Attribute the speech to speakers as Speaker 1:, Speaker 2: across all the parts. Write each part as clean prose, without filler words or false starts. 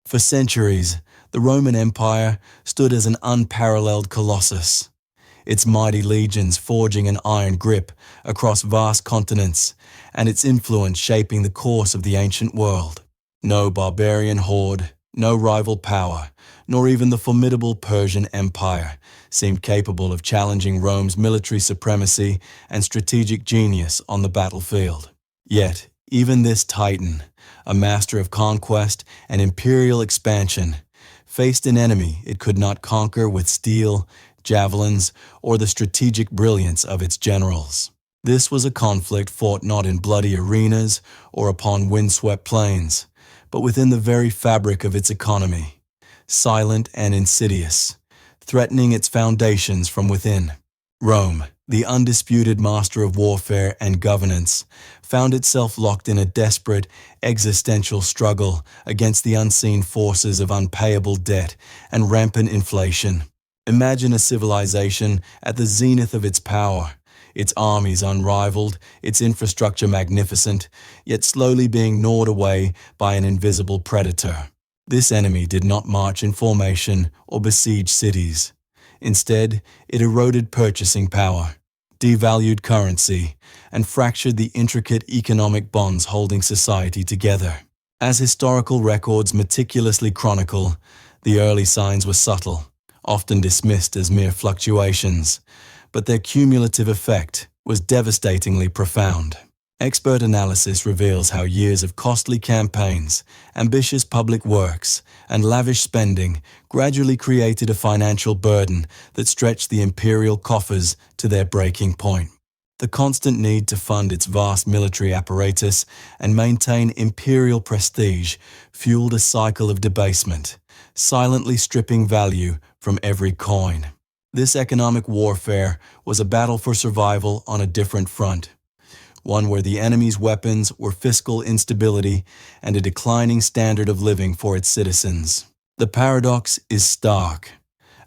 Speaker 1: For centuries, the Roman Empire stood as an unparalleled colossus, its mighty legions forging an iron grip across vast continents and its influence shaping the course of the ancient world. No barbarian horde, no rival power, nor even the formidable Persian Empire seemed capable of challenging Rome's military supremacy and strategic genius on the battlefield. Yet, even this titan, a master of conquest and imperial expansion, faced an enemy it could not conquer with steel, javelins, or the strategic brilliance of its generals. This was a conflict fought not in bloody arenas or upon windswept plains, but within the very fabric of its economy, silent and insidious, threatening its foundations from within. Rome, the undisputed master of warfare and governance, found itself locked in a desperate, existential struggle against the unseen forces of unpayable debt and rampant inflation. Imagine a civilization at the zenith of its power, its armies unrivaled, its infrastructure magnificent, yet slowly being gnawed away by an invisible predator. This enemy did not march in formation or besiege cities. Instead, it eroded purchasing power, devalued currency, and fractured the intricate economic bonds holding society together. As historical records meticulously chronicle, the early signs were subtle, often dismissed as mere fluctuations, but their cumulative effect was devastatingly profound. Expert analysis reveals how years of costly campaigns, ambitious public works, and lavish spending gradually created a financial burden that stretched the imperial coffers to their breaking point. The constant need to fund its vast military apparatus and maintain imperial prestige fueled a cycle of debasement, silently stripping value from every coin. This economic warfare was a battle for survival on a different front, one where the enemy's weapons were fiscal instability and a declining standard of living for its citizens. The paradox is stark.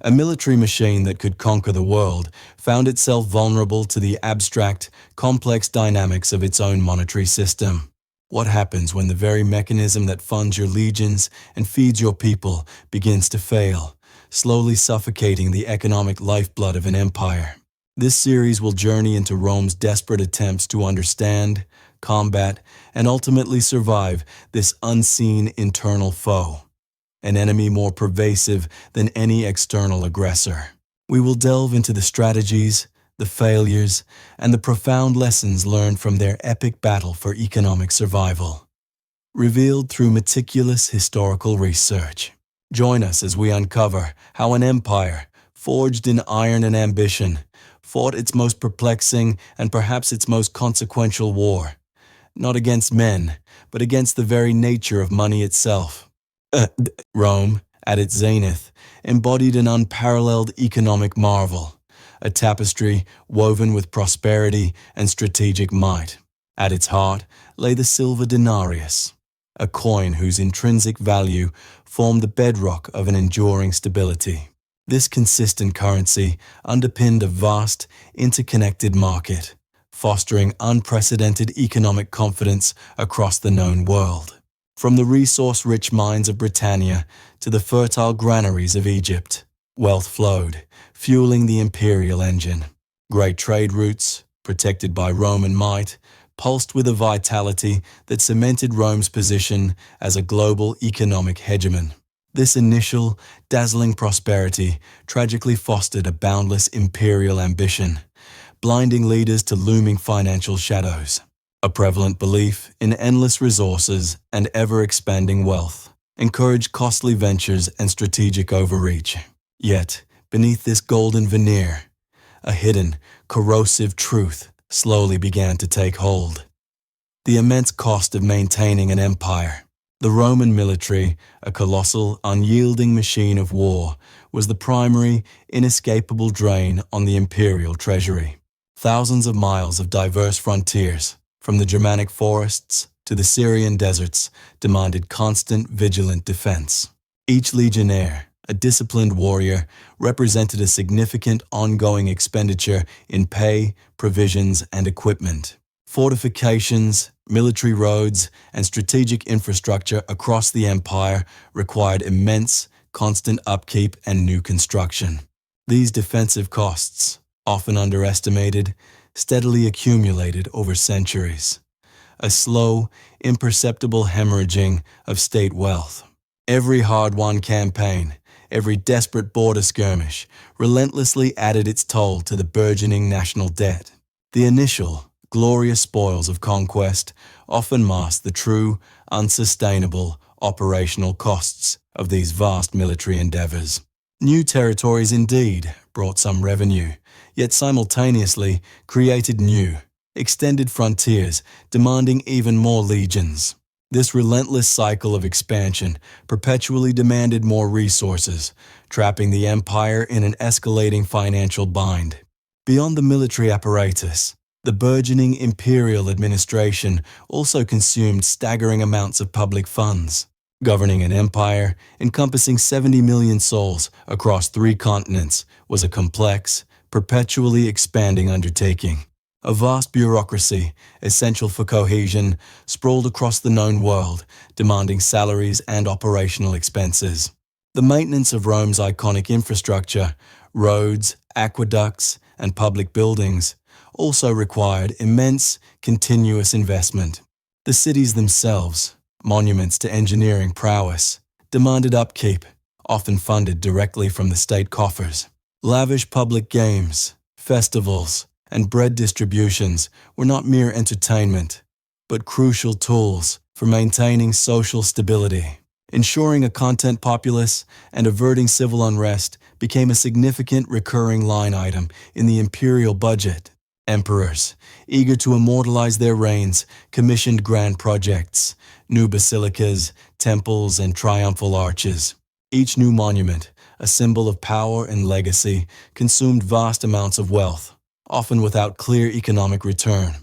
Speaker 1: A military machine that could conquer the world found itself vulnerable to the abstract, complex dynamics of its own monetary system. What happens when the very mechanism that funds your legions and feeds your people begins to fail, slowly suffocating the economic lifeblood of an empire? This series will journey into Rome's desperate attempts to understand, combat, and ultimately survive this unseen internal foe, an enemy more pervasive than any external aggressor. We will delve into the strategies, the failures, and the profound lessons learned from their epic battle for economic survival, revealed through meticulous historical research. Join us as we uncover how an empire, forged in iron and ambition, fought its most perplexing and perhaps its most consequential war, not against men, but against the very nature of money itself. Rome, at its zenith, embodied an unparalleled economic marvel, a tapestry woven with prosperity and strategic might. At its heart lay the silver denarius, a coin whose intrinsic value formed the bedrock of an enduring stability. This consistent currency underpinned a vast, interconnected market, fostering unprecedented economic confidence across the known world. From the resource-rich mines of Britannia to the fertile granaries of Egypt, wealth flowed, fueling the imperial engine. Great trade routes, protected by Roman might, pulsed with a vitality that cemented Rome's position as a global economic hegemon. This initial, dazzling prosperity tragically fostered a boundless imperial ambition, blinding leaders to looming financial shadows. A prevalent belief in endless resources and ever-expanding wealth encouraged costly ventures and strategic overreach. Yet, beneath this golden veneer, a hidden, corrosive truth slowly began to take hold. The immense cost of maintaining an empire. The Roman military, a colossal, unyielding machine of war, was the primary, inescapable drain on the imperial treasury. Thousands of miles of diverse frontiers, from the Germanic forests to the Syrian deserts, demanded constant, vigilant defense. Each legionnaire, a disciplined warrior, represented a significant ongoing expenditure in pay, provisions, and equipment. Fortifications, military roads, and strategic infrastructure across the empire required immense, constant upkeep and new construction. These defensive costs, often underestimated, steadily accumulated over centuries. A slow, imperceptible hemorrhaging of state wealth. Every hard-won campaign, every desperate border skirmish, relentlessly added its toll to the burgeoning national debt. The initial, glorious spoils of conquest often masked the true, unsustainable, operational costs of these vast military endeavors. New territories indeed brought some revenue, yet simultaneously created new, extended frontiers demanding even more legions. This relentless cycle of expansion perpetually demanded more resources, trapping the empire in an escalating financial bind. Beyond the military apparatus, the burgeoning imperial administration also consumed staggering amounts of public funds. Governing an empire encompassing 70 million souls across 3 continents was a complex, perpetually expanding undertaking. A vast bureaucracy, essential for cohesion, sprawled across the known world, demanding salaries and operational expenses. The maintenance of Rome's iconic infrastructure, roads, aqueducts, and public buildings, also required immense, continuous investment. The cities themselves, monuments to engineering prowess, demanded upkeep, often funded directly from the state coffers. Lavish public games, festivals, and bread distributions were not mere entertainment, but crucial tools for maintaining social stability. Ensuring a content populace and averting civil unrest became a significant recurring line item in the imperial budget. Emperors, eager to immortalize their reigns, commissioned grand projects, new basilicas, temples, and triumphal arches. Each new monument, a symbol of power and legacy, consumed vast amounts of wealth, often without clear economic return.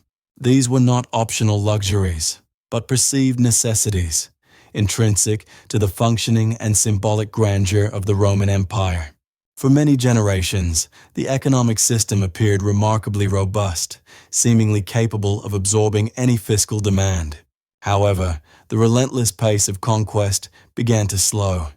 Speaker 1: These were not optional luxuries, but perceived necessities, intrinsic to the functioning and symbolic grandeur of the Roman Empire. For many generations, the economic system appeared remarkably robust, seemingly capable of absorbing any fiscal demand. However, the relentless pace of conquest began to slow,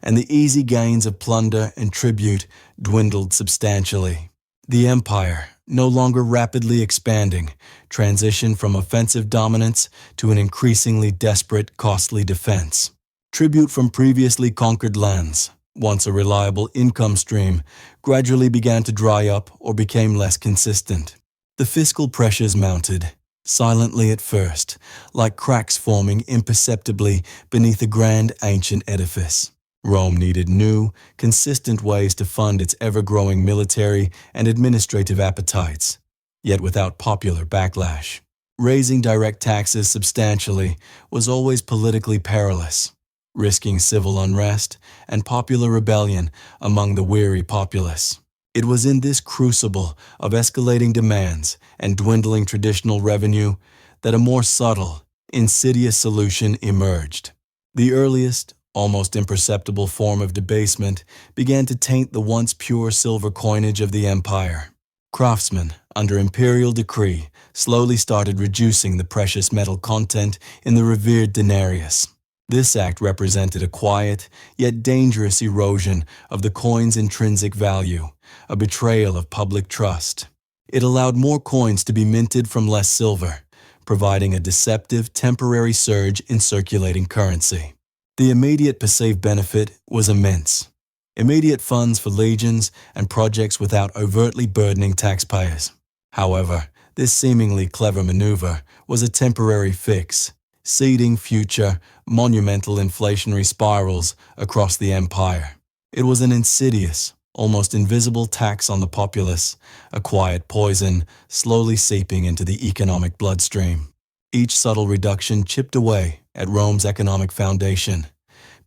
Speaker 1: and the easy gains of plunder and tribute dwindled substantially. The empire, no longer rapidly expanding, transitioned from offensive dominance to an increasingly desperate, costly defense. Tribute from previously conquered lands, once a reliable income stream, gradually began to dry up or became less consistent. The fiscal pressures mounted, silently at first, like cracks forming imperceptibly beneath a grand ancient edifice. Rome needed new, consistent ways to fund its ever-growing military and administrative appetites, yet without popular backlash. Raising direct taxes substantially was always politically perilous, risking civil unrest and popular rebellion among the weary populace. It was in this crucible of escalating demands and dwindling traditional revenue that a more subtle, insidious solution emerged. The earliest, almost imperceptible form of debasement began to taint the once pure silver coinage of the empire. Craftsmen, under imperial decree, slowly started reducing the precious metal content in the revered denarius. This act represented a quiet, yet dangerous erosion of the coin's intrinsic value, a betrayal of public trust. It allowed more coins to be minted from less silver, providing a deceptive, temporary surge in circulating currency. The immediate perceived benefit was immense. Immediate funds for legions and projects without overtly burdening taxpayers. However, this seemingly clever maneuver was a temporary fix, seeding future, monumental inflationary spirals across the empire. It was an insidious, almost invisible tax on the populace, a quiet poison slowly seeping into the economic bloodstream. Each subtle reduction chipped away at Rome's economic foundation,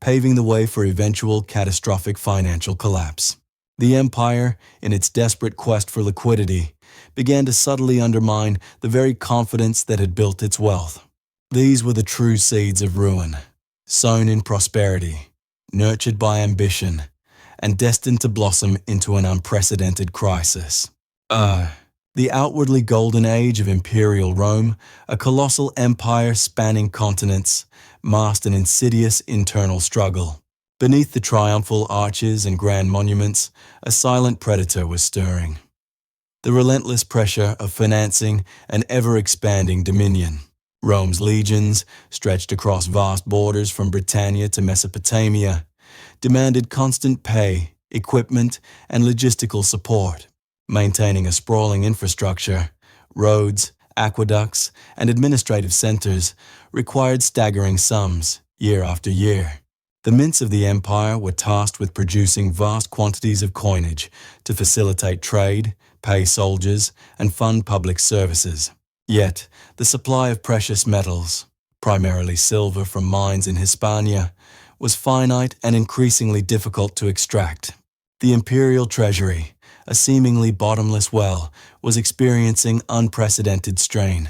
Speaker 1: paving the way for eventual catastrophic financial collapse. The empire, in its desperate quest for liquidity, began to subtly undermine the very confidence that had built its wealth. These were the true seeds of ruin, sown in prosperity, nurtured by ambition, and destined to blossom into an unprecedented crisis. The outwardly golden age of imperial Rome, a colossal empire spanning continents, masked an insidious internal struggle. Beneath the triumphal arches and grand monuments, a silent predator was stirring. The relentless pressure of financing an ever-expanding dominion. Rome's legions, stretched across vast borders from Britannia to Mesopotamia, demanded constant pay, equipment, and logistical support. Maintaining a sprawling infrastructure, roads, aqueducts, and administrative centers required staggering sums, year after year. The mints of the empire were tasked with producing vast quantities of coinage to facilitate trade, pay soldiers, and fund public services. Yet, the supply of precious metals, primarily silver from mines in Hispania, was finite and increasingly difficult to extract. The imperial treasury, a seemingly bottomless well, was experiencing unprecedented strain,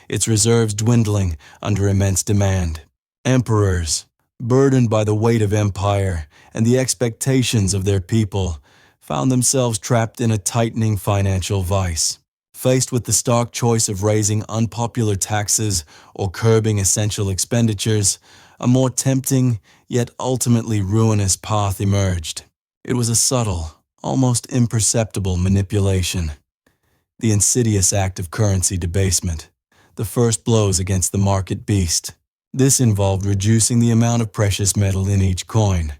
Speaker 1: its reserves dwindling under immense demand. Emperors, burdened by the weight of empire and the expectations of their people, found themselves trapped in a tightening financial vice. Faced with the stark choice of raising unpopular taxes or curbing essential expenditures, a more tempting yet ultimately ruinous path emerged. It was a subtle, almost imperceptible manipulation. The insidious act of currency debasement, the first blows against the market beast. This involved reducing the amount of precious metal in each coin,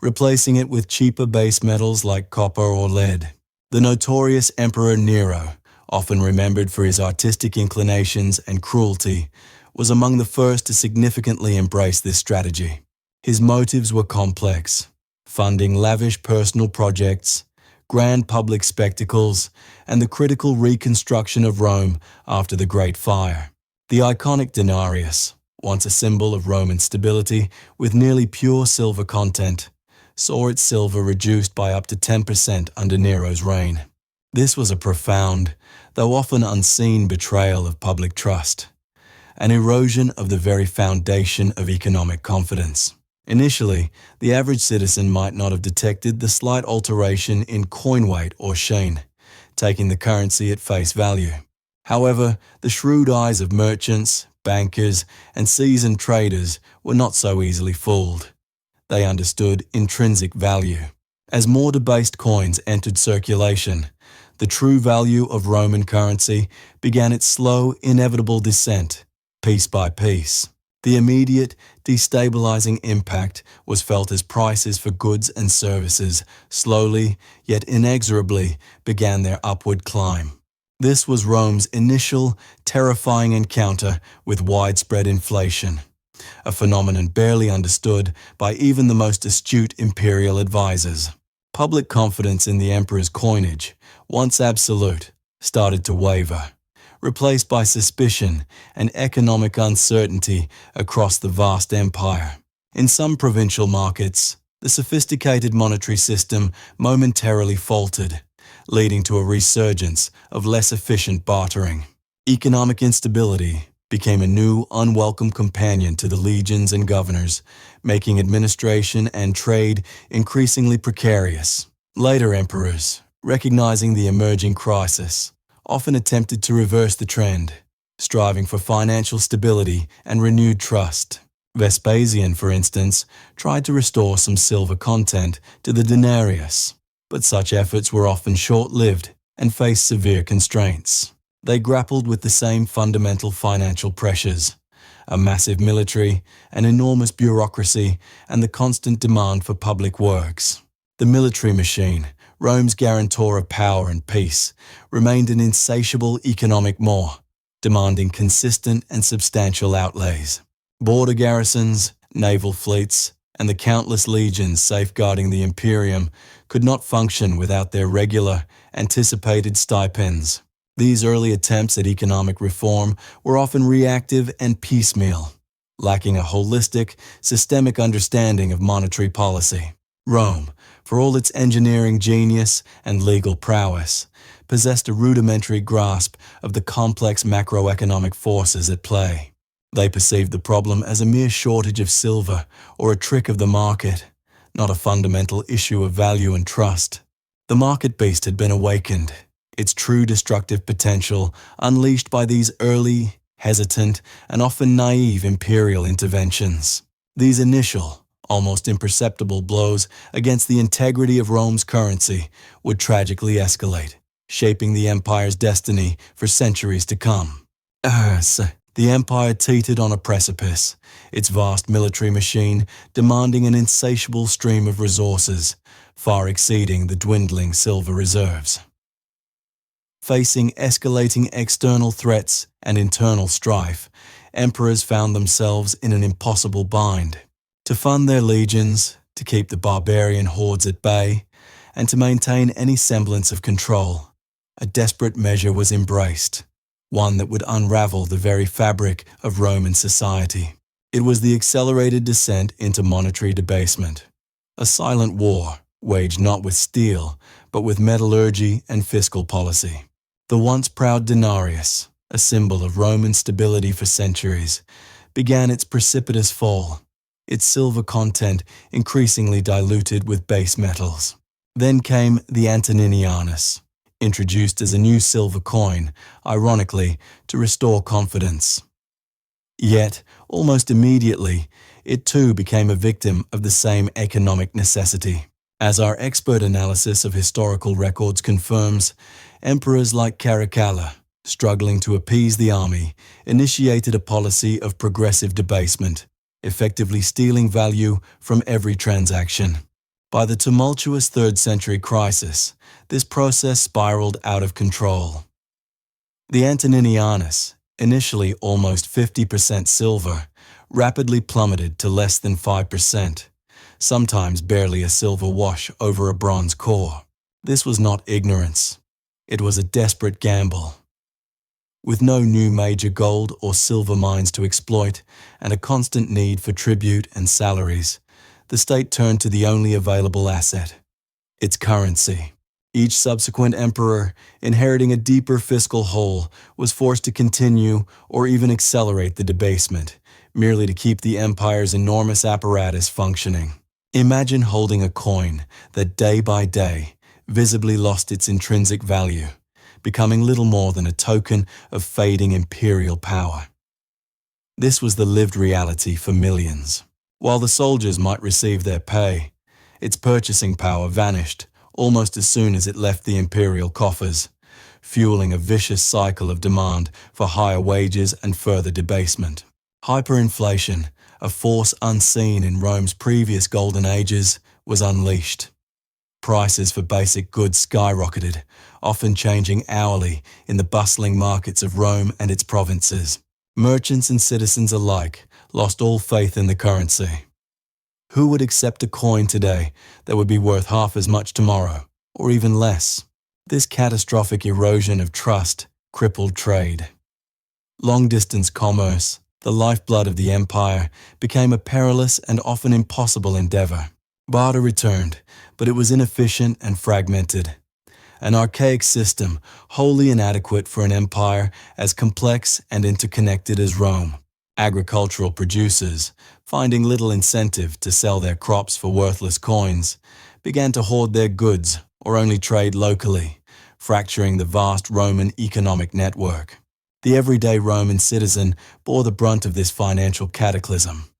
Speaker 1: replacing it with cheaper base metals like copper or lead. The notorious Emperor Nero, often remembered for his artistic inclinations and cruelty, was among the first to significantly embrace this strategy. His motives were complex, funding lavish personal projects, grand public spectacles, and the critical reconstruction of Rome after the Great Fire. The iconic denarius, once a symbol of Roman stability with nearly pure silver content, saw its silver reduced by up to 10% under Nero's reign. This was a profound, though often unseen betrayal of public trust, an erosion of the very foundation of economic confidence. Initially, the average citizen might not have detected the slight alteration in coin weight or sheen, taking the currency at face value. However, the shrewd eyes of merchants, bankers, and seasoned traders were not so easily fooled. They understood intrinsic value. As more debased coins entered circulation, the true value of Roman currency began its slow, inevitable descent, piece by piece. The immediate, destabilizing impact was felt as prices for goods and services slowly, yet inexorably, began their upward climb. This was Rome's initial, terrifying encounter with widespread inflation, a phenomenon barely understood by even the most astute imperial advisors. Public confidence in the emperor's coinage, once absolute, started to waver, replaced by suspicion and economic uncertainty across the vast empire. In some provincial markets, the sophisticated monetary system momentarily faltered, leading to a resurgence of less efficient bartering. Economic instability became a new, unwelcome companion to the legions and governors, making administration and trade increasingly precarious. Later emperors, recognizing the emerging crisis, often attempted to reverse the trend, striving for financial stability and renewed trust. Vespasian, for instance, tried to restore some silver content to the denarius, but such efforts were often short-lived and faced severe constraints. They grappled with the same fundamental financial pressures: a massive military, an enormous bureaucracy, and the constant demand for public works. The military machine, Rome's guarantor of power and peace, remained an insatiable economic maw, demanding consistent and substantial outlays. Border garrisons, naval fleets, and the countless legions safeguarding the imperium could not function without their regular, anticipated stipends. These early attempts at economic reform were often reactive and piecemeal, lacking a holistic, systemic understanding of monetary policy. Rome, for all its engineering genius and legal prowess, possessed a rudimentary grasp of the complex macroeconomic forces at play. They perceived the problem as a mere shortage of silver or a trick of the market, not a fundamental issue of value and trust. The market beast had been awakened, its true destructive potential unleashed by these early, hesitant, and often naive imperial interventions. These initial, almost imperceptible blows against the integrity of Rome's currency would tragically escalate, shaping the empire's destiny for centuries to come. The empire teetered on a precipice, its vast military machine demanding an insatiable stream of resources, far exceeding the dwindling silver reserves. Facing escalating external threats and internal strife, emperors found themselves in an impossible bind. To fund their legions, to keep the barbarian hordes at bay, and to maintain any semblance of control, a desperate measure was embraced, one that would unravel the very fabric of Roman society. It was the accelerated descent into monetary debasement, a silent war waged not with steel, but with metallurgy and fiscal policy. The once proud denarius, a symbol of Roman stability for centuries, began its precipitous fall, its silver content increasingly diluted with base metals. Then came the Antoninianus, introduced as a new silver coin, ironically, to restore confidence. Yet, almost immediately, it too became a victim of the same economic necessity. As our expert analysis of historical records confirms, emperors like Caracalla, struggling to appease the army, initiated a policy of progressive debasement, effectively stealing value from every transaction. By the tumultuous 3rd century crisis, this process spiraled out of control. The Antoninianus, initially almost 50% silver, rapidly plummeted to less than 5%, sometimes barely a silver wash over a bronze core. This was not ignorance. It was a desperate gamble. With no new major gold or silver mines to exploit and a constant need for tribute and salaries, the state turned to the only available asset, its currency. Each subsequent emperor, inheriting a deeper fiscal hole, was forced to continue or even accelerate the debasement, merely to keep the empire's enormous apparatus functioning. Imagine holding a coin that day by day visibly lost its intrinsic value, becoming little more than a token of fading imperial power. This was the lived reality for millions. While the soldiers might receive their pay, its purchasing power vanished almost as soon as it left the imperial coffers, fueling a vicious cycle of demand for higher wages and further debasement. Hyperinflation, a force unseen in Rome's previous golden ages, was unleashed. Prices for basic goods skyrocketed, often changing hourly in the bustling markets of Rome and its provinces. Merchants and citizens alike lost all faith in the currency. Who would accept a coin today that would be worth half as much tomorrow, or even less? This catastrophic erosion of trust crippled trade. Long-distance commerce, the lifeblood of the empire, became a perilous and often impossible endeavor. Barter returned, but it was inefficient and fragmented. An archaic system, wholly inadequate for an empire as complex and interconnected as Rome. Agricultural producers, finding little incentive to sell their crops for worthless coins, began to hoard their goods or only trade locally, fracturing the vast Roman economic network. The everyday Roman citizen bore the brunt of this financial cataclysm.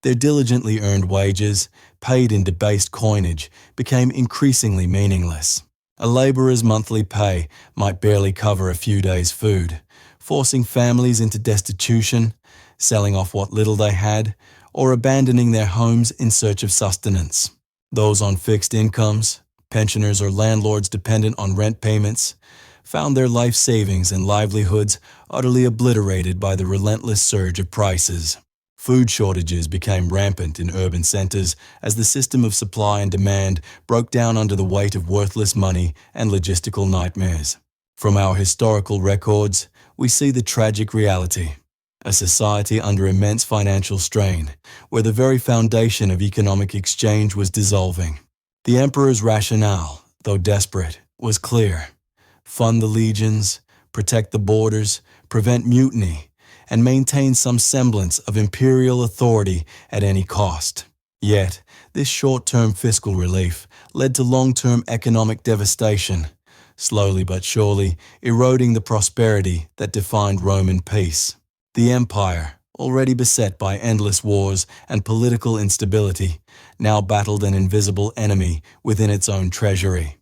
Speaker 1: Their diligently earned wages, paid in debased coinage, became increasingly meaningless. A laborer's monthly pay might barely cover a few days' food, forcing families into destitution, selling off what little they had, or abandoning their homes in search of sustenance. Those on fixed incomes, pensioners or landlords dependent on rent payments, found their life savings and livelihoods utterly obliterated by the relentless surge of prices. Food shortages became rampant in urban centers as the system of supply and demand broke down under the weight of worthless money and logistical nightmares. From our historical records, we see the tragic reality. A society under immense financial strain, where the very foundation of economic exchange was dissolving. The emperor's rationale, though desperate, was clear. Fund the legions, protect the borders, prevent mutiny, and maintain some semblance of imperial authority at any cost. Yet, this short-term fiscal relief led to long-term economic devastation. slowly but surely eroding the prosperity that defined Roman peace. The empire, already beset by endless wars and political instability, now battled an invisible enemy within its own treasury.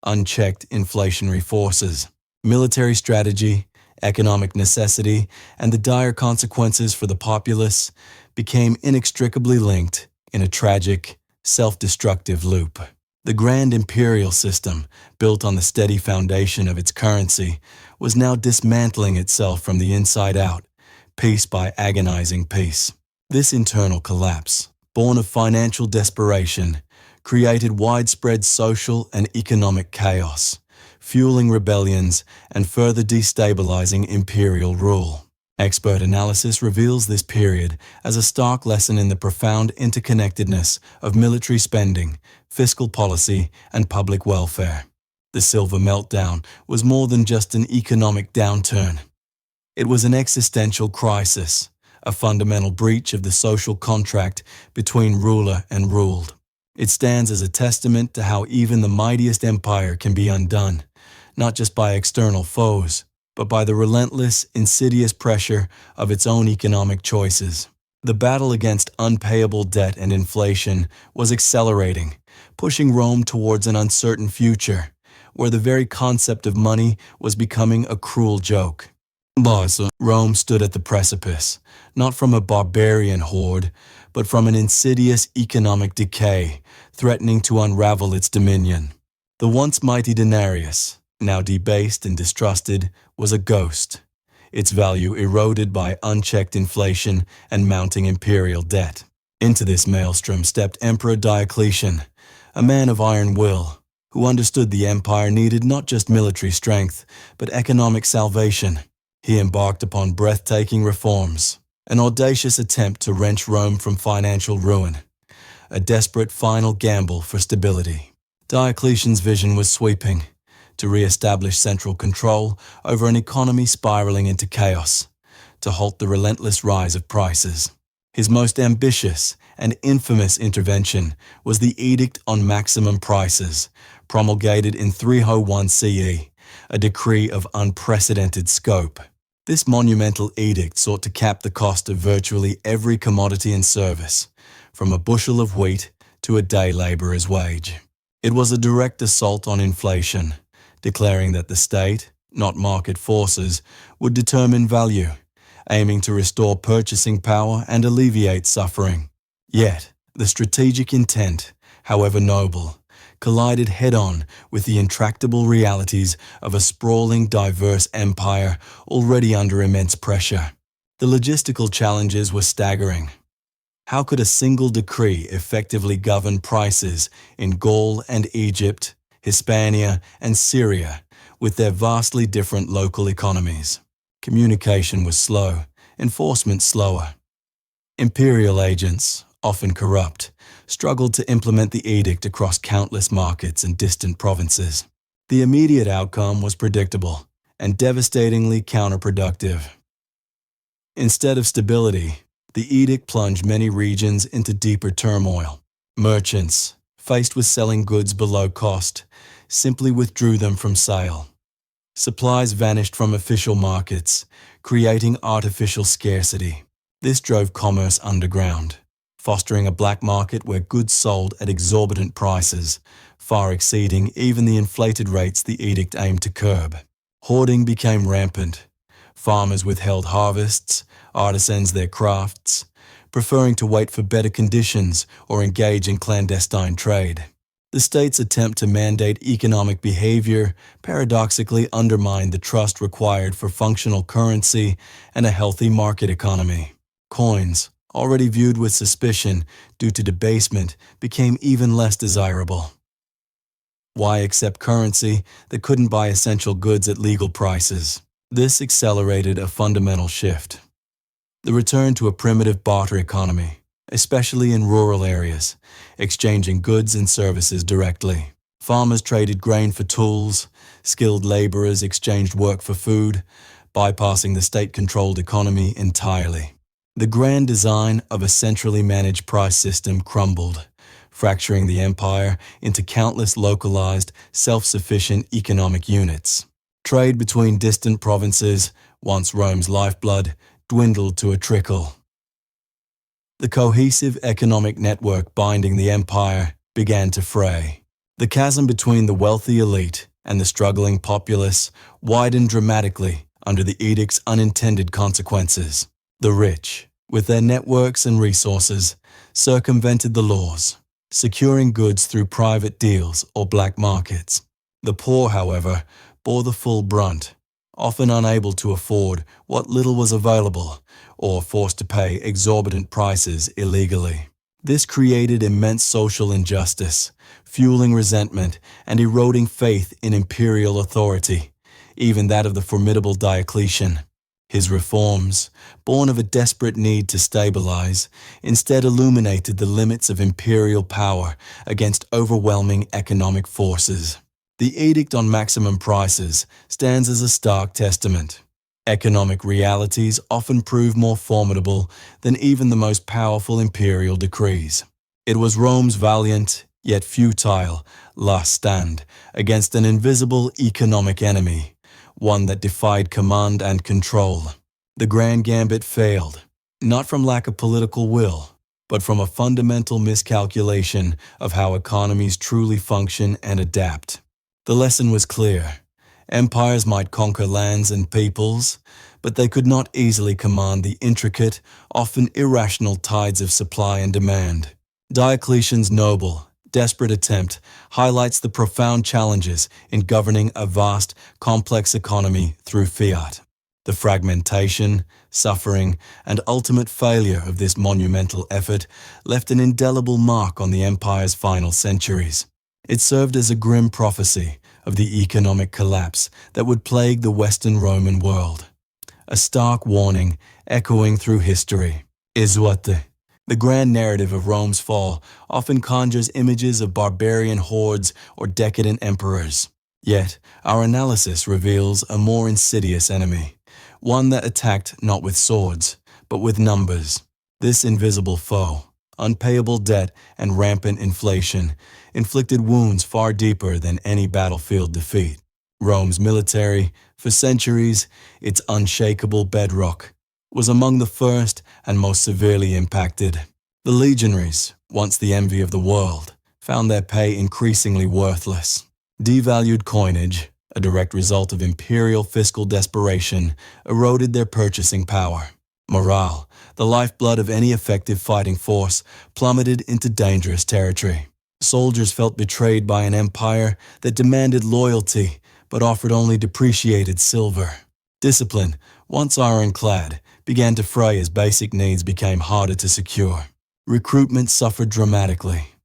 Speaker 1: Unchecked inflationary forces, military strategy, economic necessity, and the dire consequences for the populace became inextricably linked in a tragic, self-destructive loop. The grand imperial system, built on the steady foundation of its currency, was now dismantling itself from the inside out, piece by agonizing piece. This internal collapse, born of financial desperation, created widespread social and economic chaos, fueling rebellions and further destabilizing imperial rule. Expert analysis reveals this period as a stark lesson in the profound interconnectedness of military spending, fiscal policy, and public welfare. The Silver Meltdown was more than just an economic downturn. It was an existential crisis, a fundamental breach of the social contract between ruler and ruled. It stands as a testament to how even the mightiest empire can be undone, not just by external foes, but by the relentless, insidious pressure of its own economic choices. The battle against unpayable debt and inflation was accelerating, pushing Rome towards an uncertain future, where the very concept of money was becoming a cruel joke. Rome stood at the precipice, not from a barbarian horde, but from an insidious economic decay, threatening to unravel its dominion. The once mighty denarius, now debased and distrusted, was a ghost, its value eroded by unchecked inflation and mounting imperial debt. Into this maelstrom stepped Emperor Diocletian, a man of iron will, who understood the empire needed not just military strength, but economic salvation. He embarked upon breathtaking reforms, an audacious attempt to wrench Rome from financial ruin, a desperate final gamble for stability. Diocletian's vision was sweeping, to re-establish central control over an economy spiraling into chaos, to halt the relentless rise of prices. His most ambitious and infamous intervention was the Edict on Maximum Prices, promulgated in 301 CE, a decree of unprecedented scope. This monumental edict sought to cap the cost of virtually every commodity and service, from a bushel of wheat to a day laborer's wage. It was a direct assault on inflation, declaring that the state, not market forces, would determine value, aiming to restore purchasing power and alleviate suffering. Yet, the strategic intent, however noble, collided head-on with the intractable realities of a sprawling, diverse empire already under immense pressure. The logistical challenges were staggering. How could a single decree effectively govern prices in Gaul and Egypt, Hispania and Syria, with their vastly different local economies? Communication was slow, enforcement slower. Imperial agents, often corrupt, struggled to implement the edict across countless markets and distant provinces. The immediate outcome was predictable and devastatingly counterproductive. Instead of stability, the edict plunged many regions into deeper turmoil. Merchants, faced with selling goods below cost, simply withdrew them from sale. Supplies vanished from official markets, creating artificial scarcity. This drove commerce underground, fostering a black market where goods sold at exorbitant prices, far exceeding even the inflated rates the edict aimed to curb. Hoarding became rampant. Farmers withheld harvests, artisans their crafts, preferring to wait for better conditions or engage in clandestine trade. The state's attempt to mandate economic behavior paradoxically undermined the trust required for functional currency and a healthy market economy. Coins, already viewed with suspicion due to debasement, became even less desirable. Why accept currency that couldn't buy essential goods at legal prices? This accelerated a fundamental shift. The return to a primitive barter economy, especially in rural areas, exchanging goods and services directly. Farmers traded grain for tools, skilled laborers exchanged work for food, bypassing the state-controlled economy entirely. The grand design of a centrally managed price system crumbled, fracturing the empire into countless localized, self-sufficient economic units. Trade between distant provinces, once Rome's lifeblood, dwindled to a trickle. The cohesive economic network binding the empire began to fray. The chasm between the wealthy elite and the struggling populace widened dramatically under the edict's unintended consequences. The rich, with their networks and resources, circumvented the laws, securing goods through private deals or black markets. The poor, however, bore the full brunt, often unable to afford what little was available or forced to pay exorbitant prices illegally. This created immense social injustice, fueling resentment and eroding faith in imperial authority, even that of the formidable Diocletian. His reforms, born of a desperate need to stabilize, instead illuminated the limits of imperial power against overwhelming economic forces. The Edict on Maximum Prices stands as a stark testament. Economic realities often prove more formidable than even the most powerful imperial decrees. It was Rome's valiant, yet futile, last stand against an invisible economic enemy, one that defied command and control. The grand gambit failed, not from lack of political will, but from a fundamental miscalculation of how economies truly function and adapt. The lesson was clear. Empires might conquer lands and peoples, but they could not easily command the intricate, often irrational tides of supply and demand. Diocletian's noble, desperate attempt highlights the profound challenges in governing a vast, complex economy through fiat. The fragmentation, suffering, and ultimate failure of this monumental effort left an indelible mark on the empire's final centuries. It served as a grim prophecy of the economic collapse that would plague the Western Roman world. A stark warning echoing through history. Isuate. The grand narrative of Rome's fall often conjures images of barbarian hordes or decadent emperors. Yet, our analysis reveals a more insidious enemy, one that attacked not with swords, but with numbers. This invisible foe, unpayable debt and rampant inflation, inflicted wounds far deeper than any battlefield defeat. Rome's military, for centuries, its unshakable bedrock, was among the first and most severely impacted. The legionaries, once the envy of the world, found their pay increasingly worthless. Devalued coinage, a direct result of imperial fiscal desperation, eroded their purchasing power. Morale, the lifeblood of any effective fighting force, plummeted into dangerous territory. Soldiers felt betrayed by an empire that demanded loyalty but offered only depreciated silver. Discipline, once ironclad, began to fray as basic needs became harder to secure. Recruitment suffered dramatically.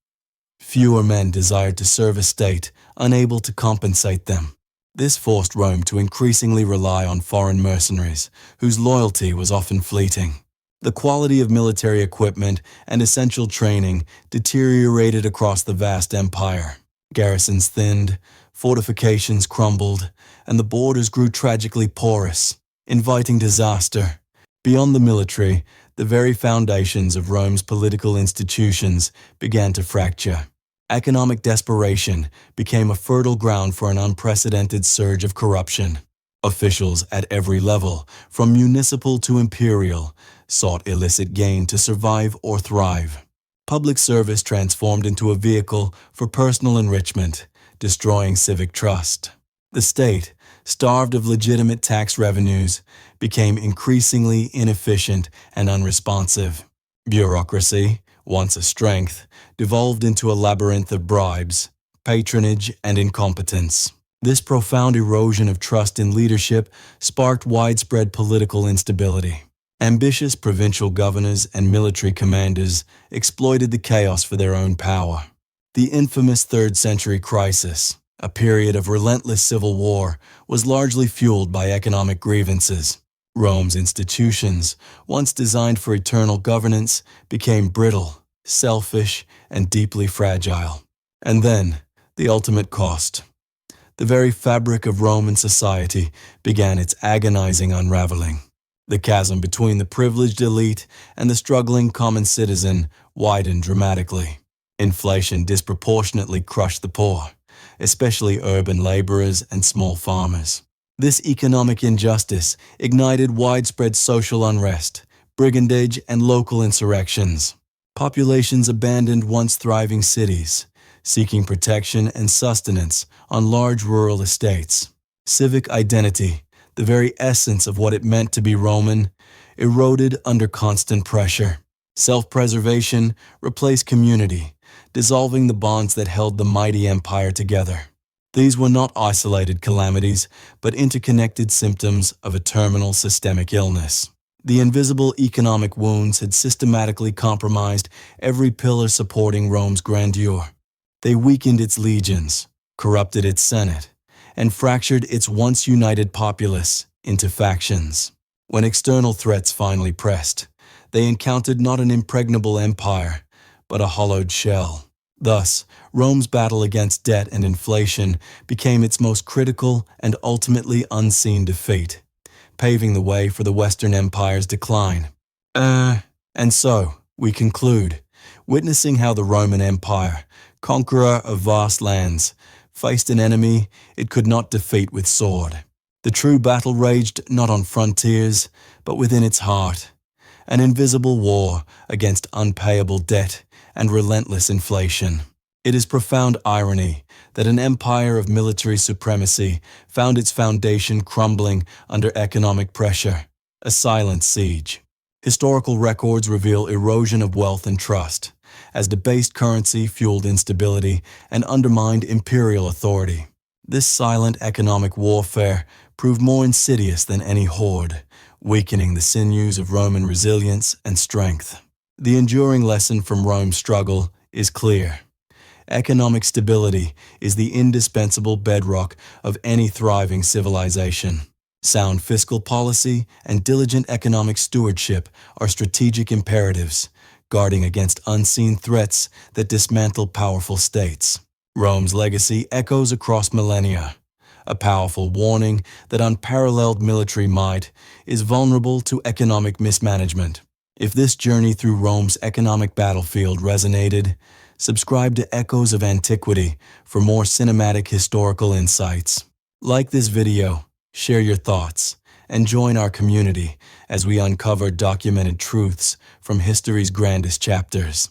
Speaker 1: Fewer men desired to serve a state unable to compensate them. This forced Rome to increasingly rely on foreign mercenaries, whose loyalty was often fleeting. The quality of military equipment and essential training deteriorated across the vast empire. Garrisons thinned, fortifications crumbled, and the borders grew tragically porous, inviting disaster. Beyond the military, the very foundations of Rome's political institutions began to fracture. Economic desperation became a fertile ground for an unprecedented surge of corruption. Officials at every level, from municipal to imperial, sought illicit gain to survive or thrive. Public service transformed into a vehicle for personal enrichment, destroying civic trust. The state, starved of legitimate tax revenues, became increasingly inefficient and unresponsive. Bureaucracy, once a strength, devolved into a labyrinth of bribes, patronage, and incompetence. This profound erosion of trust in leadership sparked widespread political instability. Ambitious provincial governors and military commanders exploited the chaos for their own power. The infamous 3rd century crisis, a period of relentless civil war, was largely fueled by economic grievances. Rome's institutions, once designed for eternal governance, became brittle, selfish, and deeply fragile. And then, the ultimate cost. The very fabric of Roman society began its agonizing unraveling. The chasm between the privileged elite and the struggling common citizen widened dramatically. Inflation disproportionately crushed the poor, especially urban laborers and small farmers. This economic injustice ignited widespread social unrest, brigandage, and local insurrections. Populations abandoned once thriving cities, seeking protection and sustenance on large rural estates. Civic identity, the very essence of what it meant to be Roman, eroded under constant pressure. Self-preservation replaced community, dissolving the bonds that held the mighty empire together. These were not isolated calamities, but interconnected symptoms of a terminal systemic illness. The invisible economic wounds had systematically compromised every pillar supporting Rome's grandeur. They weakened its legions, corrupted its senate, and fractured its once united populace into factions. When external threats finally pressed, they encountered not an impregnable empire, but a hollowed shell. Thus, Rome's battle against debt and inflation became its most critical and ultimately unseen defeat, paving the way for the Western Empire's decline. And so, we conclude, witnessing how the Roman Empire, conqueror of vast lands, faced an enemy it could not defeat with sword. The true battle raged not on frontiers, but within its heart, an invisible war against unpayable debt and relentless inflation. It is profound irony that an empire of military supremacy found its foundation crumbling under economic pressure, a silent siege. Historical records reveal erosion of wealth and trust, as debased currency fueled instability and undermined imperial authority. This silent economic warfare proved more insidious than any horde, weakening the sinews of Roman resilience and strength. The enduring lesson from Rome's struggle is clear. Economic stability is the indispensable bedrock of any thriving civilization. Sound fiscal policy and diligent economic stewardship are strategic imperatives, guarding against unseen threats that dismantle powerful states. Rome's legacy echoes across millennia, a powerful warning that unparalleled military might is vulnerable to economic mismanagement. If this journey through Rome's economic battlefield resonated, subscribe to Echoes of Antiquity for more cinematic historical insights. Like this video, share your thoughts, and join our community as we uncover documented truths from history's grandest chapters.